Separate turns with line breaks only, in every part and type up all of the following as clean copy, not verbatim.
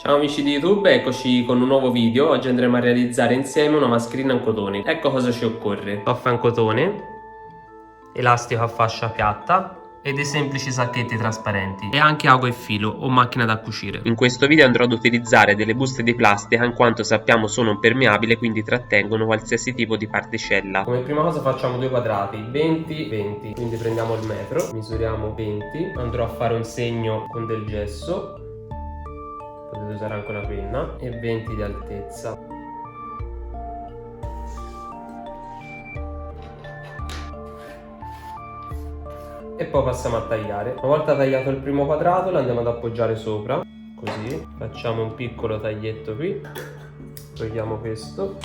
Ciao amici di YouTube, eccoci con un nuovo video. Oggi andremo a realizzare insieme una mascherina in cotone. Ecco cosa ci occorre: stoffa in cotone, elastico a fascia piatta e dei semplici sacchetti trasparenti, e anche ago e filo o macchina da cucire. In questo video andrò ad utilizzare delle buste di plastica in quanto sappiamo sono impermeabili, quindi trattengono qualsiasi tipo di particella. Come prima cosa facciamo due quadrati 20-20, quindi prendiamo il metro, misuriamo 20, andrò a fare un segno con del gesso, potete usare anche una penna, e 20 di altezza. E poi passiamo a tagliare. Una volta tagliato il primo quadrato lo andiamo ad appoggiare sopra, così. Facciamo un piccolo taglietto qui, togliamo questo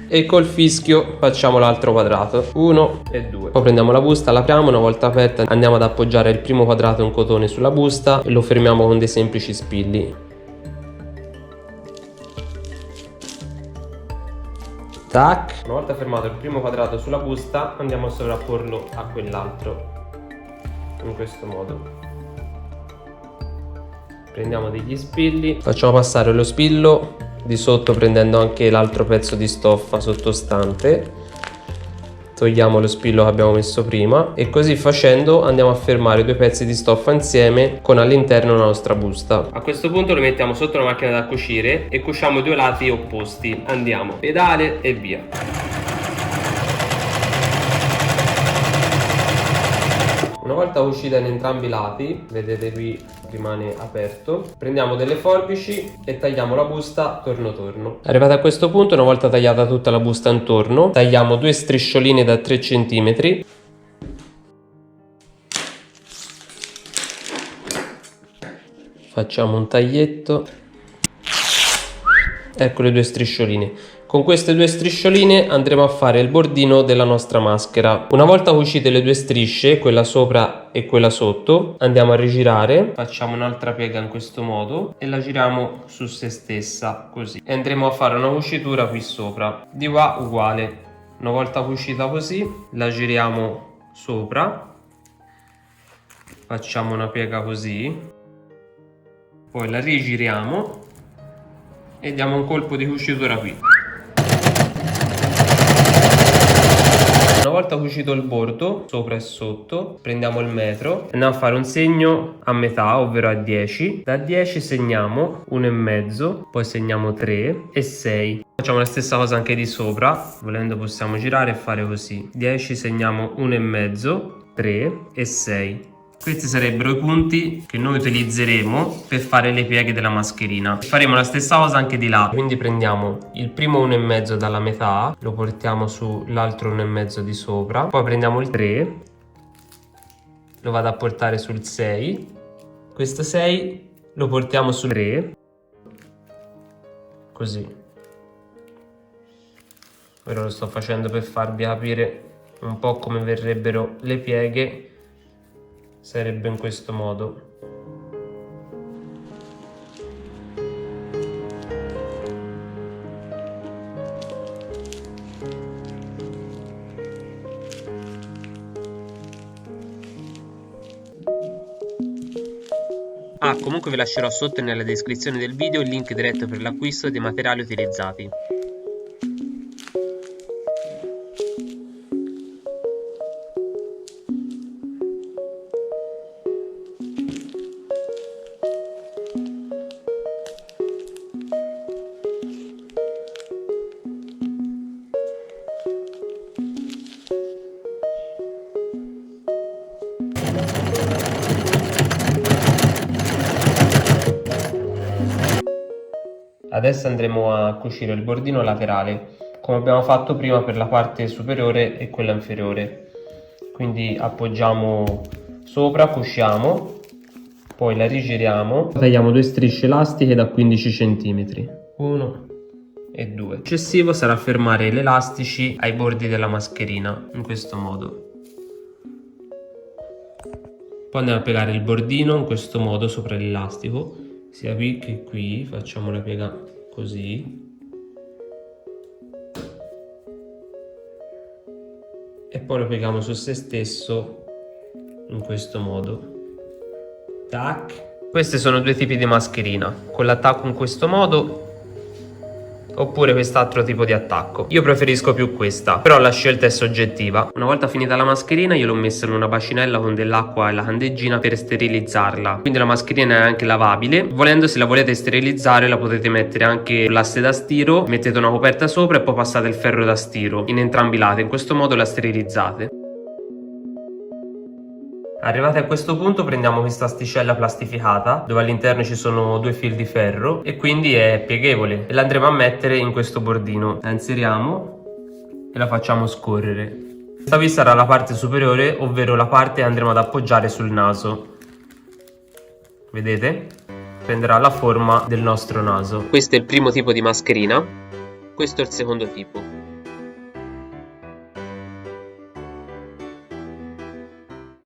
e col fischio facciamo l'altro quadrato, 1 e 2. Poi prendiamo la busta, l'apriamo, una volta aperta andiamo ad appoggiare il primo quadrato in cotone sulla busta e lo fermiamo con dei semplici spilli. Tac. Una volta fermato il primo quadrato sulla busta andiamo a sovrapporlo a quell'altro in questo modo. Prendiamo degli spilli, facciamo passare lo spillo di sotto prendendo anche l'altro pezzo di stoffa sottostante, togliamo lo spillo che abbiamo messo prima e così facendo andiamo a fermare i due pezzi di stoffa insieme con all'interno la nostra busta. A questo punto lo mettiamo sotto la macchina da cucire e cuciamo i due lati opposti. Andiamo, pedale e via. Una volta uscita in entrambi i lati, vedete qui rimane aperto, prendiamo delle forbici e tagliamo la busta torno torno. Arrivati a questo punto, una volta tagliata tutta la busta intorno, tagliamo due striscioline da 3 cm. Facciamo un taglietto. Ecco le due striscioline. Con queste due striscioline andremo a fare il bordino della nostra maschera. Una volta cucite le due strisce, quella sopra e quella sotto, andiamo a rigirare, facciamo un'altra piega in questo modo e la giriamo su se stessa, così. E andremo a fare una cucitura qui sopra, di qua uguale. Una volta cucita così, la giriamo sopra, facciamo una piega così, poi la rigiriamo e diamo un colpo di cucitura qui. Una volta cucito il bordo sopra e sotto, prendiamo il metro, andiamo a fare un segno a metà, ovvero a 10. Da 10 segniamo 1,5, poi segniamo 3 e 6. Facciamo la stessa cosa anche di sopra, volendo possiamo girare e fare così. 10 segniamo 1,5, 3 e 6. Questi sarebbero i punti che noi utilizzeremo per fare le pieghe della mascherina. Faremo la stessa cosa anche di là, quindi prendiamo il primo 1,5 dalla metà, lo portiamo sull'altro 1,5 di sopra, poi prendiamo il 3, lo vado a portare sul 6, questo 6 lo portiamo sul 3, così. Ora lo sto facendo per farvi capire un po' come verrebbero le pieghe. Sarebbe in questo modo. Comunque vi lascerò sotto nella descrizione del video il link diretto per l'acquisto dei materiali utilizzati. Adesso andremo a cucire il bordino laterale, come abbiamo fatto prima per la parte superiore e quella inferiore. Quindi appoggiamo sopra, cuciamo, poi la rigiriamo, tagliamo due strisce elastiche da 15 cm, 1 e 2. Il successivo sarà fermare gli elastici ai bordi della mascherina, in questo modo. Poi andiamo a piegare il bordino in questo modo sopra l'elastico, sia qui che qui, facciamo la piega così e poi lo pieghiamo su se stesso in questo modo, tac, Questi sono due tipi di mascherina, con l'attacco in questo modo oppure quest'altro tipo di attacco. Io preferisco più questa, però la scelta è soggettiva. Una volta finita la mascherina io l'ho messa in una bacinella con dell'acqua e la candeggina per sterilizzarla, quindi la mascherina è anche lavabile. Volendo, se la volete sterilizzare, la potete mettere anche l'asse da stiro, mettete una coperta sopra e poi passate il ferro da stiro in entrambi i lati, in questo modo la sterilizzate. Arrivati a questo punto prendiamo questa asticella plastificata dove all'interno ci sono due fili di ferro e quindi è pieghevole e la andremo a mettere in questo bordino. La inseriamo e la facciamo scorrere. Questa qui sarà la parte superiore, ovvero la parte che andremo ad appoggiare sul naso. Vedete? Prenderà la forma del nostro naso. Questo è il primo tipo di mascherina, questo è il secondo tipo.